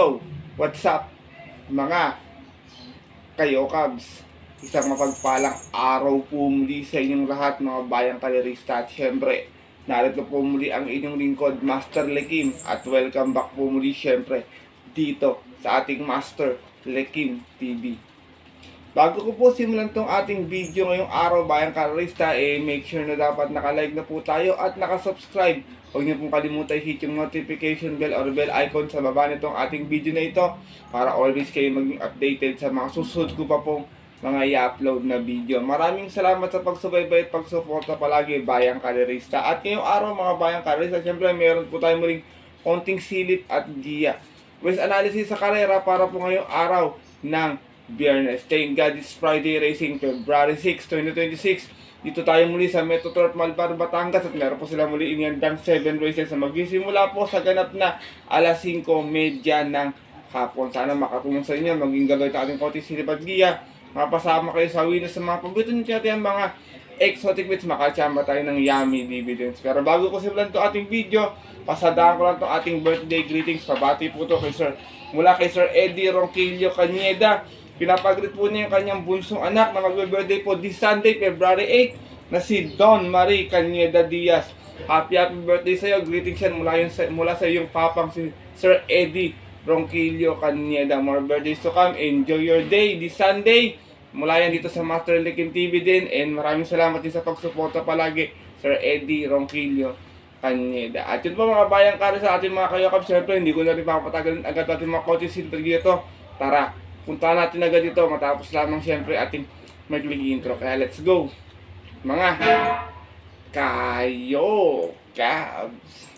So, what's up mga kayo Cubs? Isang mapagpalang araw po muli sa inyong lahat mga bayang kalirista. At syempre, narito po muli ang inyong lingkod, Master Lekim. At welcome back po muli syempre dito sa ating Master Lekim TV. Bago ko po simulan tong ating video ngayong araw bayang kalirista, make sure na dapat nakalike na po tayo at nakasubscribe. Huwag niyo pong kalimutan i-hit yung notification bell or bell icon sa baba nitong ating video na ito para always kayo maging updated sa mga susunod ko pa pong mga i-upload na video. Maraming salamat sa pagsubaybay at pagsuporta palagi bayang kalirista. At ngayong araw mga bayang kalirista, syempre meron po tayo muling konting silip at giya. With analysis sa karera para po ngayong araw ng Biyernes. Thank God it's Friday Racing, February 6, 2026. Dito tayo muli sa Metro Turf Malbar, Batangas at meron po sila muli iniyandang 7 races na magsisimula po sa ganap na alas 5:30 ng hapon. Sana makatulong sa inyo, maging gagawin ating konting silip at giya. Mapasama kayo sa winners sa mga paborito natin mga exotic bets, makachamba tayo ng yummy dividends. Pero bago ko simulan to ating video, pasadaan ko lang to ating birthday greetings. Pabati po to kay Sir, mula kay Sir Eddie Ronquillo Cañeda. Pinapagrit po niya yung kanyang bunsong anak na magbe-birthday po this Sunday, February 8 na si Don Marie Cañeda Diaz. Happy birthday sa iyo. Greetings yan mula sa iyong papang si Sir Eddie Ronquillo Cañeda. More birthdays to come. Enjoy your day this Sunday. Mula yan dito sa Master Lekim TV din. And maraming salamat din sa pagsuporta palagi, Sir Eddie Ronquillo Cañeda. At yun po mga bayang kare sa ating mga kayokab. Siyempre, hindi ko na rin papatagalin agad natin mga konti silver dito. Tara, punta natin agad dito matapos lamang siyempre ating magling intro. Kaya let's go mga kayo Cubs.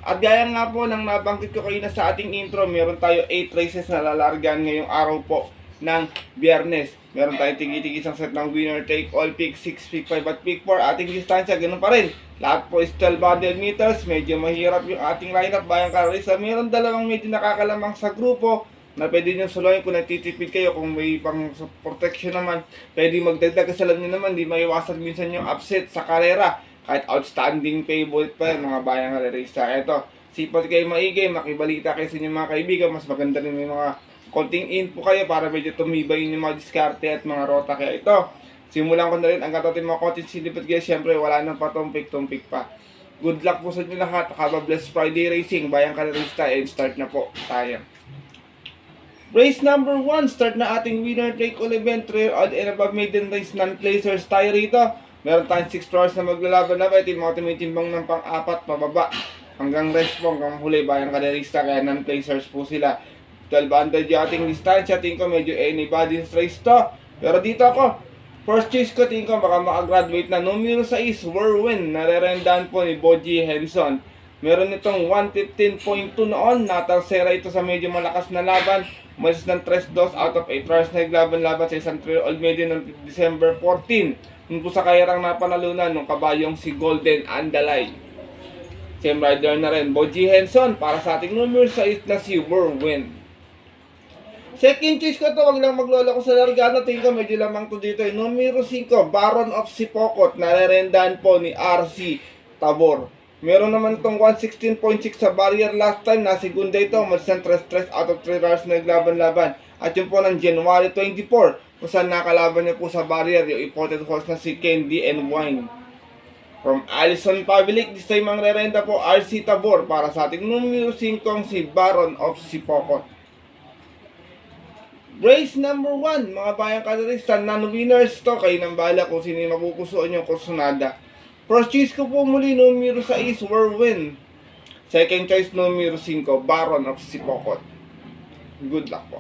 At gaya nga po ng nabanggit ko kayo na sa ating intro, meron tayo 8 races na lalargan ngayong araw po ng Biyernes. Meron tayong tigi-tigi isang set ng winner take all, pick 6, pick 5 at pick 4. Ating distansya, ganun pa rin. Lahat po is 1200 meters. Medyo mahirap yung ating lineup bayang kalirista. Meron dalawang medyo nakakalamang sa grupo na pwede nyo suluhin kung nagtitipid kayo. Kung may pang protection naman, pwede magdagdag kasi alam nyo naman, di maiwasan minsan yung upset sa karera. Kahit outstanding favorite pa yan mga bayang kalirista. Eto, sipot kayo maigay, makibalita kayo sa inyong mga kaibigan. Mas maganda rin may mga konting info kayo para medyo tumibay yung mga diskarte at mga rota. Kaya ito, simulan ko na rin ang katatin mga konting silipot guys. Siyempre wala nang patumpik-tumpik pa. Good luck po sa inyo lahat. Have a blessed Friday Racing bayang kalirista, and start na po tayo. Race number 1, start na ating winner take all event, trail odd and above maiden race, non-placers tayo rito. Meron tayong 6 stars na maglalaban-laban. Ito yung mga tumitimbang ng pang-apat pababa hanggang rest po, hanggang huli bayang kalirista. Kaya non-placers po sila. 1200 yung ating distansya. Tingin ko medyo anybody's race to. Pero dito ako, first choice ko, tingin ko baka makagraduate na. Numero 6, Whirlwind. Narerendahan po ni Boji Henson. Meron itong 115.2 noon. Natarsera ito sa medyo malakas na laban. Umalis ng 3-2 out of 8 hours na naglaban-laban sa isang trail old maiden noong December 14. Nung po sa kayarang napanalunan ng kabayong si Golden Andalay. Same rider na rin, Boji Henson. Para sa ating numero 6 na si Whirlwind. Second choice ko to, wag lang maglolo ko sa largada. Tingin ko medyo lamang to dito. Numero 5, Baron of Sipokot. Narerendahan po ni RC Tabor. Meron naman itong 116.6 sa barrier last time. Nasigunda ito. Umalis ng 3-3 out of 3 hours na naglaban-laban. At yun po ng January 24. Kung saan nakalaban niya po sa barrier yung imported horse na si Candy and Wine. From Allison Pavlik, this time ang rerenda po RC Tabor. Para sa ating numero 5 si Baron of Sipokot. Race number 1, mga bayang kalirista, non-winners to. Kayo nang bala kung sino yung mapupusuan yung kursunada. First choice ko po muli, numero 6, Whirlwind. Second choice, numero 5, Baron of Sipokot. Good luck po.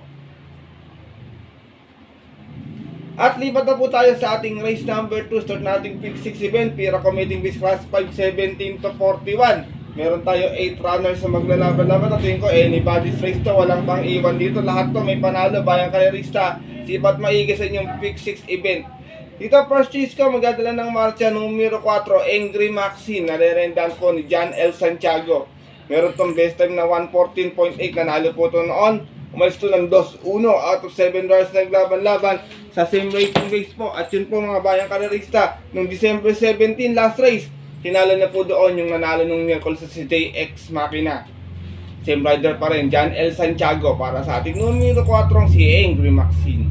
At lipat na po tayo sa ating race number 2. Start nating pick 6 event. Pira Committing Base Class 5, 17 to 41. Meron tayo 8 runners na maglalaban-laban. At tingin ko anybody's race to. Walang pang iwan dito. Lahat to may panalo bayang kalirista. Sipat maigi sa inyong pick 6 event. Dito first choice ko, magdadala ng marcha numero 4, Angry Maxine. Narerendahan po ni John L. Santiago. Meron tong best time na 114.8. Nanalo po ito noon. Umalis ito ng 2-1 out of 7 runners na naglaban-laban. sa same rating base po. At yun po mga bayang kalerista, nung December 17 last race, tinalo na po doon yung nanalo nung Miyerkules sa si JX Makina. Same rider pa rin, John L. Santiago, para sa ating numero 4 si Angry Maxine.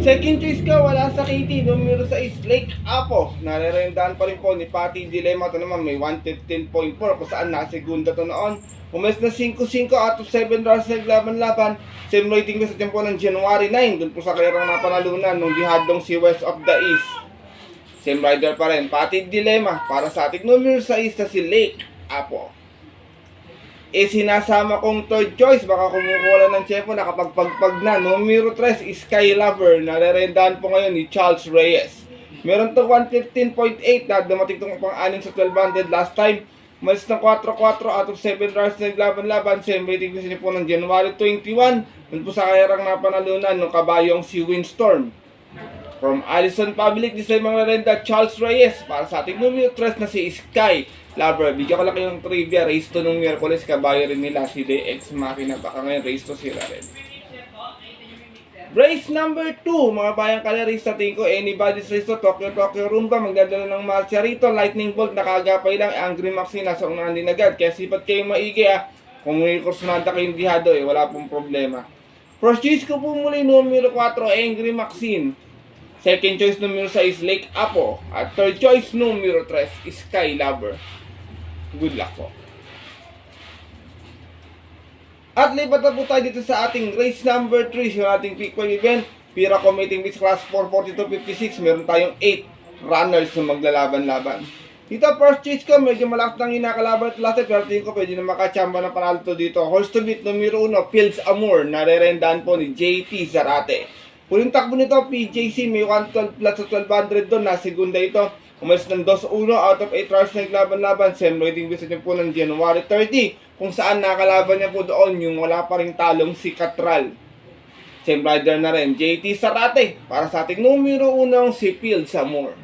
Second choice ka, wala sa KT, numero 6, Lake Apo. Nare-rendahan pa rin po ni Patty Dilemma. Ito naman may 115.4 kung saan nasegunda to noon. Umalis na 5-5 out of 7 rounds naglaban-laban. Same rating ba sa tempo ng January 9. Doon po sa kayarang napanalunan nung dihadong si West of the East. Same rider pa rin, Patty Dilemma. Para sa ating numero 6 na si Lake Apo. Sinasama kong third choice, baka kumukuha ng tiyempo, nakapagpagpag na. Numero 3, Sky Lover, nare-rendahan po ngayon ni Charles Reyes. Meron to 115.8 na dumating itong pang-anin sa 1200 last time. Malis ng 4-4 out of 7 rounds naglaban-laban. Same rating kasi po ng January 21. Doon po sa kayarang napanalunan ng kabayong si Windstorm. From Allison Public, this time mga renda, Charles Reyes. Para sa ating numero 3 na si Sky Lover. Bigyan ko lang kayong trivia. Race to nung Miyerkules, kabayo rin nila si DX Makina. Baka ngayon race to sila rin. Race number 2, mga bayang kalerista, tingin ko anybody's race to. Tokyo Rumba, magdadala ng marcha rito. Lightning Bolt, nakagapay lang. Angry Maxine, nasa unahan din agad. Kaya sipat kayong maigi Kung may kursunada kayong dihado wala pong problema. First choice ko po muli, numero 4, Angry Maxine. Second choice numero 6, Lake Apo. At third choice numero 3, Sky Lover. Good luck po. At lipat na po tayo dito sa ating race number 3 sa ating Pick 1 event. Pira Committing Beats Class 442.56. Meron tayong 8 runners na maglalaban-laban. Dito first choice ko, medyo malakas ng hinakalaban at last, pero tingin ko pwede na makachamba na panalo to dito. Horse to beat numero 1, Fields Amour. Nare-rendahan po ni JT Zarate. Puling takbo nito, PJC, may 112 plus sa 1200 doon. Nasegunda ito. Umalis ng 2-1 out of 8 rounds naglaban-laban. Same rating visit niya po ng January 30. Kung saan nakalaban niya po doon yung wala pa ring talong si Catral. Same rider na rin, JT Zarate. Para sa ating numero 1 si Fields Amour.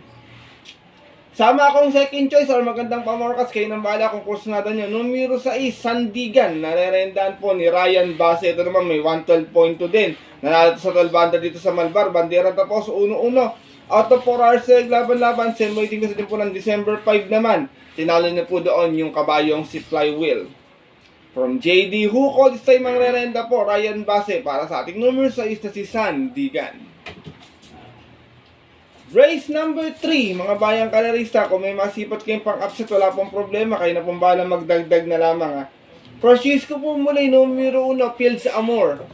Sama akong second choice or magandang pamorkas, kayo nang bahala kung kursunada nyo. Numero 6, Sandigan. Nare-rendahan po ni Ryan Basse. Ito naman may 112.2 din. Nanalo sa 1200 dito sa Malbar. Bandera tapos 1-1. Out of 4 hours laban-laban. Same rating kasi din po ng December 5 naman. Tinalo niya po doon yung kabayong si Flywheel. From JD Huko, this time ang re-renda po, Ryan Basse. Para sa ating numero 6 na si Sandigan. Race number 3, mga bayang kalerista, kung may masipat kayong pang-upset, wala pong problema, kayo na pong bahala magdagdag na lamang First choice ko po muli, numero 1, Fields Amour.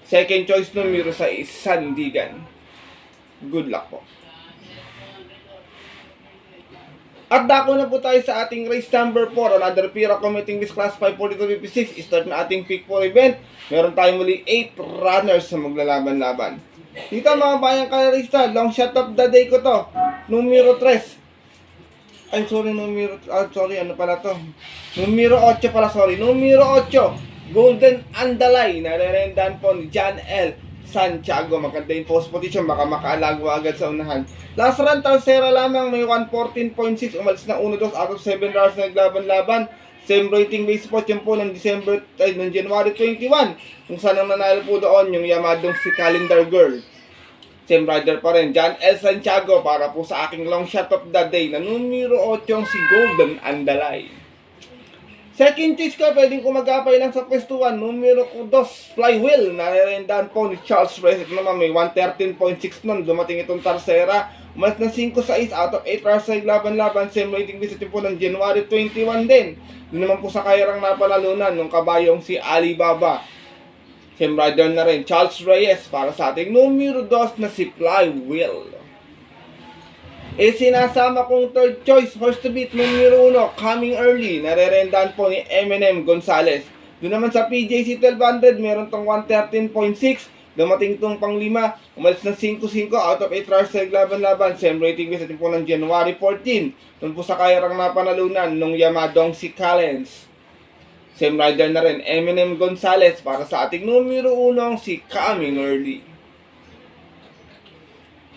Second choice, numero 6, Sandigan. Good luck po. At dako na po tayo sa ating race number 4, another Pira Committing Beats Class 542.56. Start na ating Pick 4 event. Meron tayo muli 8 runners na maglalaban-laban. Dito mga bayang kalerista, long shot of the day ko to. Numero 3. Ay, sorry, ano pala to? Numero 8 pala, sorry. Numero 8, Golden Andalay. Nare-rendahan po ni John L. Santiago. Maganda yung post position, baka makaalago agad sa unahan. Last run, Talsera lamang, may 114.6. Umalis na 1-2 out of 7 rounds na naglaban-laban. Same rating base po yan po ng January 21. Kung saan ang nanalo po doon yung Yamadong si Calendar Girl. Same rider pa rin, John L. Santiago. Para po sa aking long shot of the day na numero 8 si Golden Andalay. Second choice ko, pwedeng kumagapay lang sa pwestuhan. Numero 2, Flywheel. Nare-rendahan po ni Charles Reyes. Ito naman may 113.6 nun. Dumating itong Talsera. Umalis na 5-6 out of 8 rounds sa laban-laban. Same rating visit po ng January 21 din. Doon naman po sa kayarang napanalunan ng kabayong si Alibaba. Same rider na rin, Charles Reyes. Para sa ating numero 2 na si Flywheel. Sinasama kong third choice, horse to beat, numero 1, Coming Early. Nare-rendahan po ni Eminem Gonzalez. Doon naman sa PJC 1200, meron tong 113.6. Dumating itong pang-5, umalis ng 5-5 out of 8 rounds sa laban-laban. Same rating sa po ng January 14. Doon po sa kayarang napanalunan nung Yamadong si Callens. Same rider na rin, Eminem Gonzalez. Para sa ating numero 1, si Coming Early.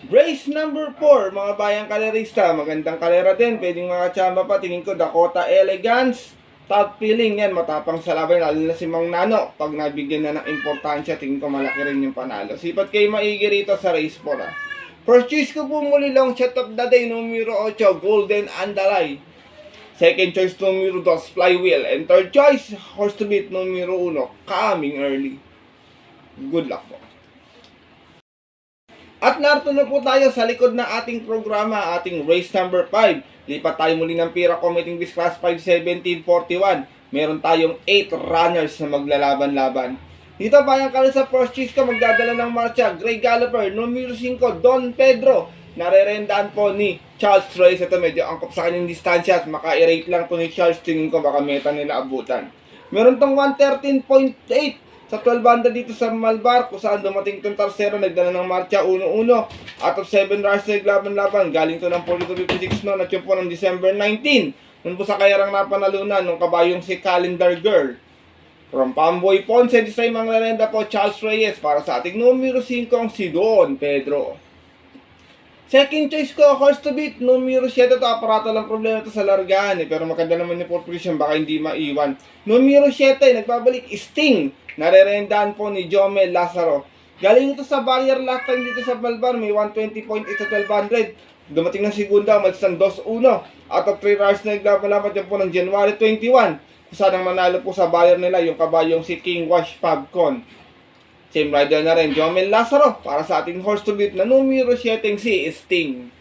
Race number 4, mga bayang kalerista. Magandang kalera din, pwedeng mga tsamba pa. Tingin ko Dakota Elegance, top feeling yan, matapang sa laban, lalo na si Mang Nano. Pag nabigyan na ng importansya, tingin ko malaki rin yung panalo. Sipat kayo maigi rito sa race 4 First choice ko po muli long shot of the day, numero 8, Golden Andalay. Second choice, numero 2, Flywheel. And third choice, horse to beat, numero 1, Coming Early. Good luck po. At narito na po tayo sa likod ng ating programa, ating race number 5. Lipat tayo muli ng Pira Commuting Beast Class 5 1741. Meron tayong 8 runners na maglalaban-laban. Dito bayang kala sa first choice ko, magdadala ng marcha, Grey Galloper, numero 5, Don Pedro. Narerendaan po ni Charles Reyes. Ito medyo angkop sa kanyang distansya. Maka-irate lang po ni Charles. Tingin ko baka meta nila abutan. Meron tong 113.8 sa 12 banda dito sa Malbar, kung saan dumating itong tarsero, nagdala ng marcha 1-1. Out of 7 runs na naglaban-laban, galing to ng 42.56 noon at yun po ng December 19. Noon po sa kayarang napanalunan, nung kabayong si Calendar Girl. From Pamboy Ponce, di sa imang lalenda po, Charles Reyes, para sa ating numero 5, si Don Pedro. Second choice ko, horse to beat, numero 7. Ito, aparato lang problema ito sa largahan pero maganda naman yung pole position, baka hindi maiwan. Numero 7, nagbabalik, Sting. Narerendaan po ni Jomel Lazaro. Galing ito sa barrier last time dito sa Malbar, may 120.8 sa 1200. Dumating ng segunda, umalis ng 2-1. Out of 3 runs na naglalaban dyan po ng January 21. Saan ang manalo po sa barrier nila, yung kabayong si King Wash Fabcon. Same rider na rin, Jomel Lazaro, para sa ating horse to beat na numero 7, si Sting.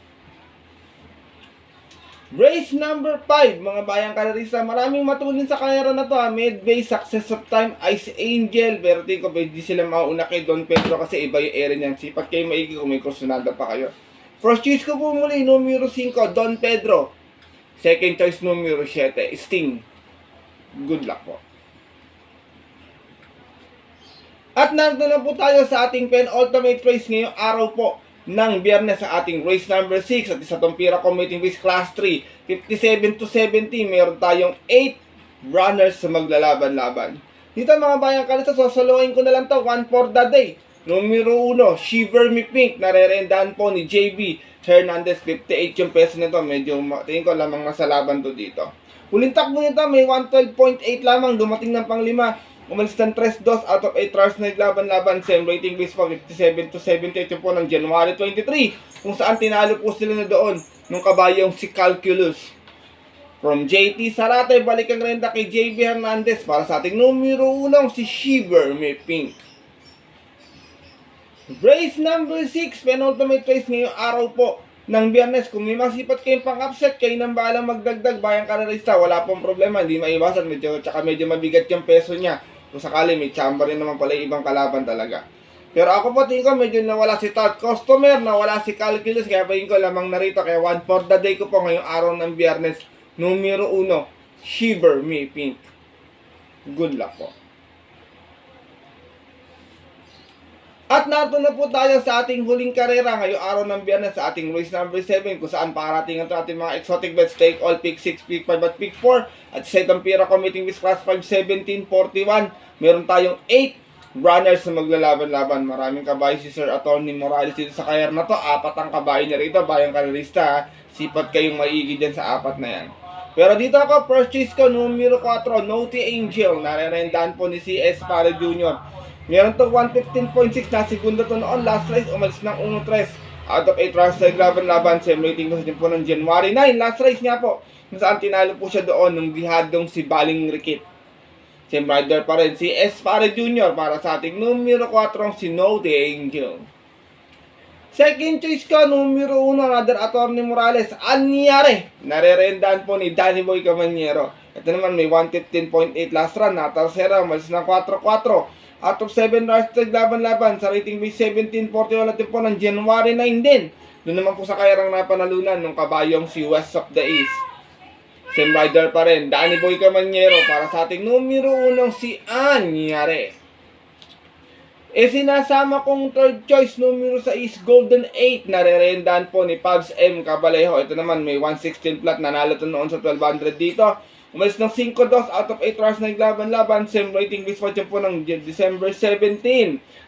Race number 5, mga bayang kalarista. Maraming matulin sa kayara na to. Medbay, Success of Time, Ice Angel. Pero tingin ko, pwede sila mauna kay Don Pedro kasi iba yung area niyan. Sipat kayo maigi kung may kursunada pa kayo. First choice ko po muli, numero 5, Don Pedro. Second choice, numero 7, Sting. Good luck po. At nandito na po tayo sa ating penultimate race ngayong araw po ng Biyernes sa ating race number 6 at isa tong Pira Commuting Beast Class 3. 57-70, meron tayong 8 runners sa maglalaban-laban. Dito mga bayang kalista, sosoloin ko na lang to, 1 for the day. Numero 1, Shiver Me Pink, narerendaan po ni JB Hernandez, 58 yung peso nito. Medyo tingin ko lamang nasa laban to dito. Huling takbo nito, may 112.8 lamang, dumating ng pang 5. Umalis ng 3-2 out of 8 runs na naglaban-laban. Same rating base po, 57-78 po ng January 23. Kung saan tinalo po sila na doon nung kabayong si Calculus. From JT Sarate, balik ang renta kay JB Hernandez para sa ating numero 1, si Shiver Me Pink. Race number 6, penultimate race ngayong araw po ng Biyernes. Kung may masipat kayong pang-upset, kayo nang bahalang magdagdag, bayang kalarista, wala pong problema, hindi maiwasan. Tsaka medyo mabigat yung peso niya. Kung sakali, may chamba rin naman pala yung ibang kalaban talaga. Pero ako po tingin ko, medyo nawala si Tot Customer, nawala si Calculus, kaya tingin ko lamang narito. Kaya 1 for the day ko po ngayong araw ng Biyernes, numero 1, Shiver Me Pink. Good luck po. At narito na po tayo sa ating huling karera ngayong araw ng Biyernes sa ating race number 7 kung saan parating ito ating mga exotic bets, take all, pick 6, pick 5 at pick 4 at sa itong Pira Commuting Beast Class 5 1741 meron tayong 8 runners na maglalaban-laban. Maraming kabayo si Sir Atty. Morales dito sa kayar na to. 4 ang kabayo niya rito, bayang kalarista. Sipat kayong maigi dyan sa 4 na yan. Pero dito ako, first choice ko, numero 4, Naughty Angel. Narerendaan po ni CS Pare Jr. Meron to 115.6 na segunda to noon. Last race, umalis ng 1-3. Out of 8 runs na naglaban-laban. Same rating ko din po ng January 9. Last race niya po. Kung saan tinalo po siya doon nung dihadong si Baling Rikit. Same rider pa rin. Si S. Pare Jr. para sa ating numero 4, si Naughty Angel. Second choice ko, numero 1, another Atty. Morales. Anyare. Narerendaan po ni Danny Boy Camanyero. Ito naman may 115.8 last run. Natarsera, umalis ng 4-4. Out of 7 runs naglaban-laban sa rating base 1741 natin po ng January 9 din. Doon naman po sa kayarang napanalunan ng kabayong si West of the East. Same rider pa rin, Danny Boy Camanyero para sa ating numero 1, si Anyare. Sinasama kong third choice, numero 6, Golden 8, narerendaan po ni Pabs M. Cabalejo. Ito naman may 116 flat, nanalo to noon sa 1200 dito. Umalis ng 5-2 out of 8 runs na naglaban-laban. Same rating base po ng December 17.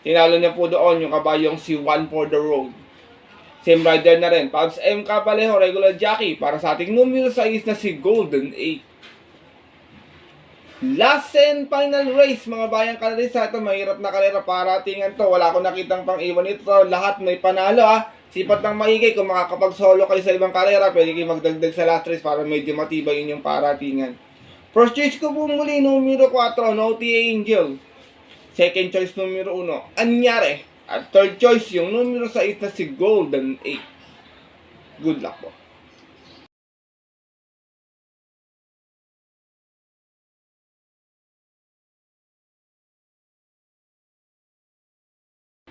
Tinalo niya po doon yung kabayong si One for the Road. Same rider na rin, Pabs M. Cabalejo, regular jockey para sa ating numero 6 na si Golden 8. Last and final race, mga bayang kalarista. Ito, mahirap na kalera paratingan to. Wala akong nakitang pang iwan ito. Lahat may panalo Sipat ng maigay. Kung makakapag-solo kayo sa ibang kalera, pwede kayo magdagdag sa last race para medyo matibay yun yung paratingan. First choice ko po muli, numero 4, Naughty Angel. Second choice, numero 1, Anyare. At third choice, yung numero 6 na si Golden 8. Good luck po.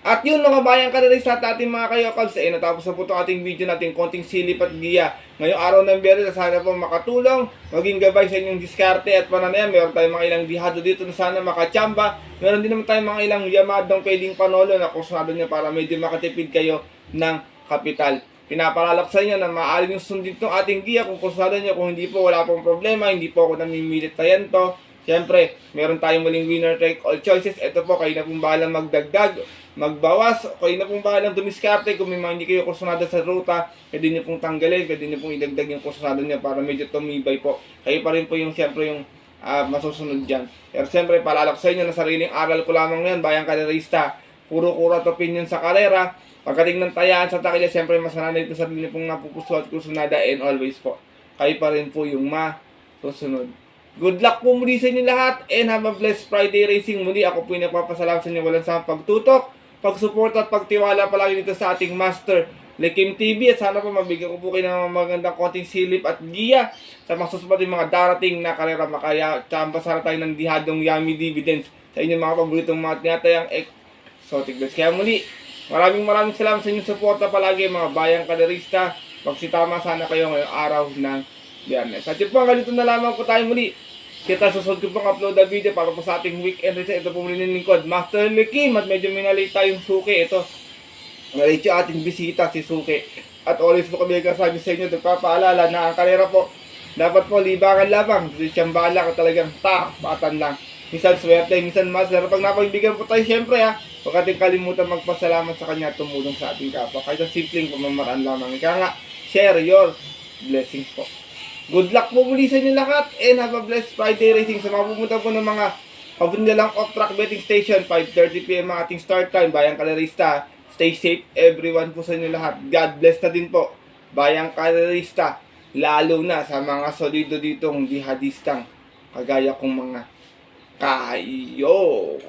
At yun mga bayang kanalis sa ating mga kayokabs, natapos na po itong ating video natin, konting silip at giya. Ngayong araw ng Biyernes, sana po makatulong, maging gabay sa inyong diskarte at pananayan. Meron tayong mga ilang dihado dito na sana makachamba. Meron din naman tayong mga ilang yamadong pwedeng panolo na kusunado nyo para medyo makatipid kayo ng kapital. Pinaparalak sa inyo na maaari nyo sundin itong ating giya kung kusunado nyo. Kung hindi po, wala pong problema, hindi po ako namimilit na yan to. Siyempre, meron tayong muling winner take all choices. Ito po, kayo na pong bahalang magdagdag, magbawas, kayo na pong bahalang dumiskarte. Kung may mga hindi kayo kursunada sa ruta, pwede nyo pong tanggalin, pwede nyo pong idagdag yung kursunada nyo para medyo tumibay po. Kayo pa rin po yung siyempre yung masusunod dyan. Pero siyempre, palalak sa inyo na sariling aral ko lamang yan, bayang kalerista. Puro-kura at opinion sa karera. Pagdating ng tayaan sa takilya, siyempre mas nanay ito sa sarili pong napupuso at kursunada, and always po, kayo pa rin po yung masusunod. Good luck po muli sa inyo lahat, and have a blessed Friday racing. Muli ako po yung nagpapasalamat sa inyo walang sa pagtutok, pagsupport at pagtiwala palagi dito sa ating Master Lekim TV. At sana po mabigyan ko po kayo ng magandang konting silip at giya sa masusunod mga darating na karera. Makaya tsamba sana tayo ng dihadong yummy dividends sa inyong mga paboritong mga tinatayang exotic bets. Kaya muli, maraming salamat sa inyong suporta palagi mga bayang kalerista. Magsitama sana kayo ngayong araw ng Biyernes. At yun po, ganito na lamang po tayo muli. Kita susunod ko pong upload na video para po sa ating weekend reset. Ito po muli ng lingkod, Master Lekim. At medyo minalate tayong suki. Ito, malate yung ating bisita, si Suki. At always po kami kasabi sa inyo, nagpapaalala na ang kalera po, dapat po libangan lamang. Dito siyang balak at talagang tapatan lang. Minsan swerte, minsan mas. Pero pag napagbigyan po tayo, syempre huwag ating kalimutan magpasalamat sa kanya at tumulong sa ating kapwa. Kahit sa simpleng pamamaraan lamang. Kaya nga, share your blessings po. Good luck po muli sa inyo lahat, and have a blessed Friday racing. Sa mga pumunta po ng mga papunta lang off-track betting station, 5:30 PM ang ating start time. Bayang kalerista, stay safe everyone po sa inyo lahat. God bless na din po, bayang kalerista, lalo na sa mga solido ditong jihadistang kagaya kong mga kayo.